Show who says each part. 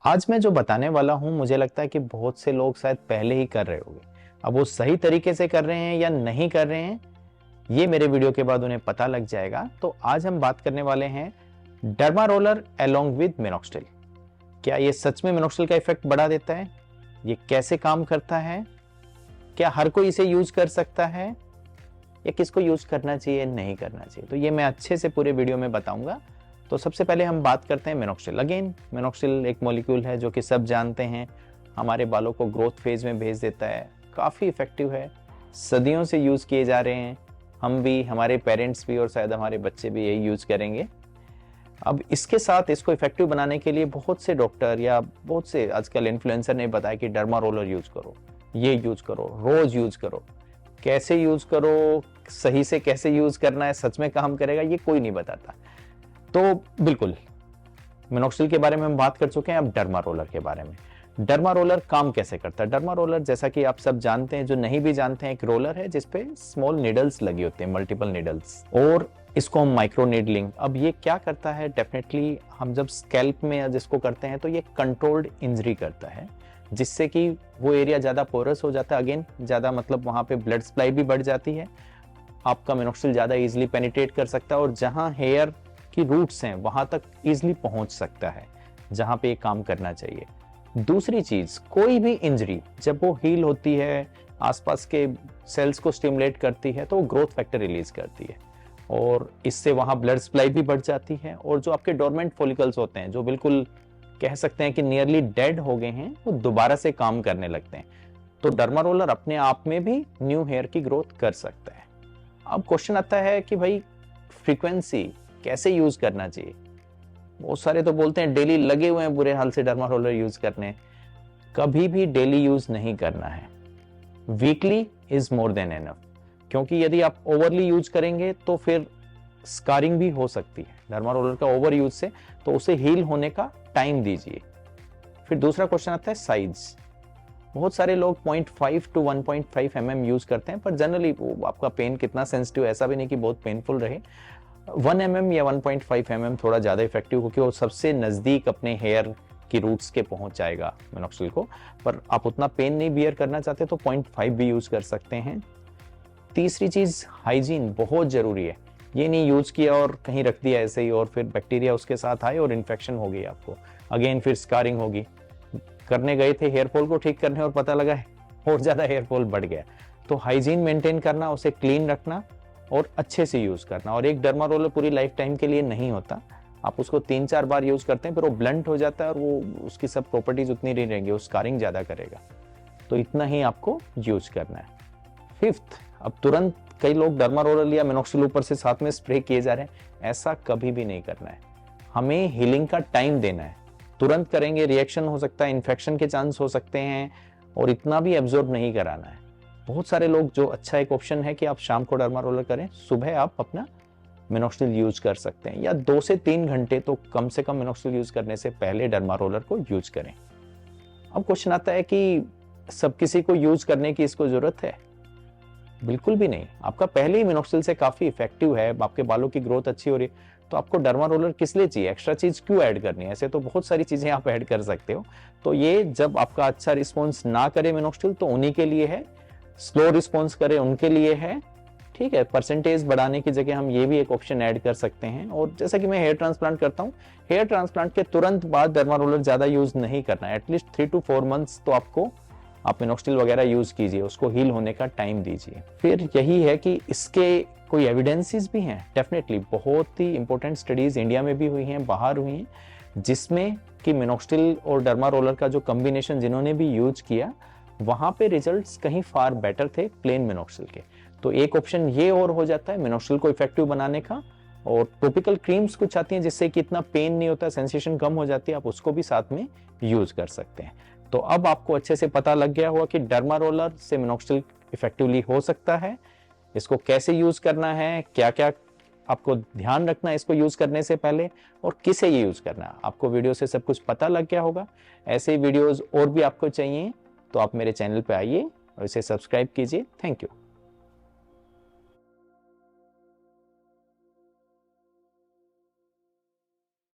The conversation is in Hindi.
Speaker 1: आज मैं जो बताने वाला हूं मुझे लगता है कि बहुत से लोग शायद पहले ही कर रहे होंगे। अब वो सही तरीके से कर रहे हैं या नहीं कर रहे हैं, ये मेरे वीडियो के बाद उन्हें पता लग जाएगा। तो आज हम बात करने वाले हैं derma roller along with minoxidil. क्या ये सच में मिनोक्सिडिल का इफेक्ट बढ़ा देता है? ये कैसे काम करता है? क्या हर कोई इसे यूज कर सकता है या किसको यूज करना चाहिए, नहीं करना चाहिए? तो ये मैं अच्छे से पूरे वीडियो में बताऊंगा। तो सबसे पहले हम बात करते हैं मिनोक्सिडिल। अगेन मिनोक्सिडिल एक मॉलिक्यूल है जो कि सब जानते हैं, हमारे बालों को ग्रोथ फेज में भेज देता है, काफ़ी इफेक्टिव है, सदियों से यूज़ किए जा रहे हैं। हम भी, हमारे पेरेंट्स भी और शायद हमारे बच्चे भी यही यूज़ करेंगे। अब इसके साथ इसको इफेक्टिव बनाने के लिए बहुत से डॉक्टर या बहुत से आजकल इन्फ्लुएंसर ने बताया कि डर्मा रोलर यूज करो, ये यूज करो, रोज यूज करो। कैसे यूज करो, सही से कैसे यूज करना है, सच में काम करेगा, ये कोई नहीं बताता। तो बिल्कुल मिनोक्सिडिल के बारे में हम बात कर चुके हैं। अब डर्मा रोलर के बारे में, डर्मा रोलर काम कैसे करता है? डर्मा रोलर, जैसा कि आप सब जानते हैं, जो नहीं भी जानते हैं, एक रोलर है जिसपे स्मॉल निडल्स लगी होते हैं, मल्टीपल निडल्स, और इसको हम माइक्रो नीडलिंग। अब ये क्या करता है? डेफिनेटली हम जब स्कैल्प में जिसको करते हैं तो ये कंट्रोल्ड इंजरी करता है, जिससे कि वो एरिया ज्यादा पोरस हो जाता है। अगेन ज्यादा मतलब वहां पे ब्लड सप्लाई भी बढ़ जाती है, आपका मिनोक्सिडिल ज्यादा इजिली पेनिट्रेट कर सकता है और जहां हेयर की रूट्स हैं वहां तक इजिली पहुंच सकता है, जहां पे ये काम करना चाहिए। दूसरी चीज, कोई भी इंजरी जब वो हील होती है, आसपास के सेल्स को स्टिमुलेट करती है, तो वो ग्रोथ फैक्टर रिलीज करती है और इससे वहां ब्लड सप्लाई भी बढ़ जाती है। और जो आपके डोरमेंट फॉलिकल्स होते हैं, जो बिल्कुल कह सकते हैं कि नियरली डेड हो गए हैं, वो दोबारा से काम करने लगते हैं। तो डर्मा रोलर अपने आप में भी न्यू हेयर की ग्रोथ कर सकता है। अब क्वेश्चन आता है कि भाई फ्रीक्वेंसी कैसे यूज करना चाहिए? बहुत सारे तो बोलते हैं डेली लगे हुए हैं बुरे हाल से डर्मा रोलर यूज करने। कभी भी डेली यूज नहीं करना है, weekly is more than enough. क्योंकि यदि आप ओवरली यूज करेंगे तो फिर स्कारिंग भी हो सकती है डर्मा रोलर का ओवर यूज से, तो उसे हील होने का टाइम दीजिए। फिर दूसरा क्वेश्चन आता है साइज। बहुत सारे लोग 0.5 to 1.5 mm यूज करते हैं, पर जनरली आपका पेन कितना सेंसिटिव, ऐसा भी नहीं कि बहुत पेनफुल रहे। 1 mm या 1.5 mm थोड़ा ज्यादा इफेक्टिव, क्योंकि वो सबसे नजदीक अपने हेयर की रूट्स के पहुंच जाएगा मिनोक्सिडिल को। पर आप उतना पेन नहीं बियर करना चाहते तो 0.5 भी यूज कर सकते हैं। तीसरी चीज, हाइजीन बहुत जरूरी है। ये नहीं यूज किया और कहीं रख दिया ऐसे ही और फिर बैक्टीरिया उसके साथ आए और इन्फेक्शन हो गई आपको, अगेन फिर स्कारिंग होगी। करने गए थे हेयर फॉल को ठीक करने और पता लगा है और ज्यादा हेयर फॉल बढ़ गया। तो हाइजीन मेंटेन करना, उसे क्लीन रखना और अच्छे से यूज करना। और एक डर्मा रोलर पूरी लाइफ टाइम के लिए नहीं होता, आप उसको 3-4 बार यूज करते हैं, फिर वो ब्लंट हो जाता है और वो उसकी सब प्रॉपर्टीज उतनी नहीं रहेंगी, वो स्कारिंग ज्यादा करेगा। तो इतना ही आपको यूज करना है। फिफ्थ, अब तुरंत कई लोग डर्मा रोलर या मिनोक्सिडिल ऊपर से साथ में स्प्रे किए जा रहे हैं, ऐसा कभी भी नहीं करना है। हमें हीलिंग का टाइम देना है। तुरंत करेंगे रिएक्शन हो सकता है, इन्फेक्शन के चांस हो सकते हैं, और इतना भी एब्जॉर्ब नहीं कराना है। बहुत सारे लोग, जो अच्छा एक ऑप्शन है कि आप शाम को डर्मा रोलर करें, सुबह आप अपना मिनोक्सिडिल यूज कर सकते हैं, या 2 से 3 घंटे तो कम से कम मिनोक्सिडिल यूज करने से पहले डर्मा रोलर को यूज करें। अब क्वेश्चन आता है कि सब किसी को यूज करने की इसको जरूरत है? बिल्कुल भी नहीं। आपका पहले ही मिनोक्सिडिल से काफी इफेक्टिव है, आपके बालों की ग्रोथ अच्छी हो रही है, तो आपको डर्मा रोलर किस लिए चाहिए? एक्स्ट्रा चीज क्यों ऐड करनी है? ऐसे तो बहुत सारी चीजें आप ऐड कर सकते हो। तो ये जब आपका अच्छा रिस्पॉन्स ना करे मिनोक्सिडिल, तो उन्हीं के लिए है। स्लो रिस्पॉन्स करे उनके लिए है, ठीक है। परसेंटेज बढ़ाने की जगह हम ये भी एक ऑप्शन ऐड कर सकते हैं। और जैसा कि मैं हेयर ट्रांसप्लांट करता हूँ, हेयर ट्रांसप्लांट के तुरंत बाद डर्मा रोलर ज्यादा यूज नहीं करना है। एटलीस्ट 3 to 4 मंथ्स तो आपको आप मिनोक्सिडिल वगैरह यूज कीजिए, उसको हील होने का टाइम दीजिए। फिर यही है कि इसके कोई एविडेंसेस भी हैं। डेफिनेटली बहुत ही इंपॉर्टेंट स्टडीज इंडिया में भी हुई हैं, बाहर हुई हैं, जिसमें कि मिनोक्सिडिल और डर्मा रोलर का जो कॉम्बिनेशन जिन्होंने भी यूज किया, वहां पे रिजल्ट्स कहीं फार बेटर थे प्लेन मिनोक्सिडिल के। तो एक ऑप्शन ये और हो जाता है मिनोक्सिडिल को इफेक्टिव बनाने का। और टॉपिकल क्रीम्स कुछ आती हैं जिससे कि इतना पेन नहीं होता, सेंसेशन कम हो जाती है, आप उसको भी साथ में यूज कर सकते हैं। तो अब आपको अच्छे से पता लग गया होगा कि डर्मा रोलर से मिनोक्सिडिल इफेक्टिवली हो सकता है, इसको कैसे यूज करना है, क्या क्या आपको ध्यान रखना है इसको यूज करने से पहले, और किसे ये यूज करना है। आपको वीडियो से सब कुछ पता लग गया होगा। ऐसे ही वीडियोस और भी आपको चाहिए तो आप मेरे चैनल पे आइए और इसे सब्सक्राइब कीजिए। Thank you.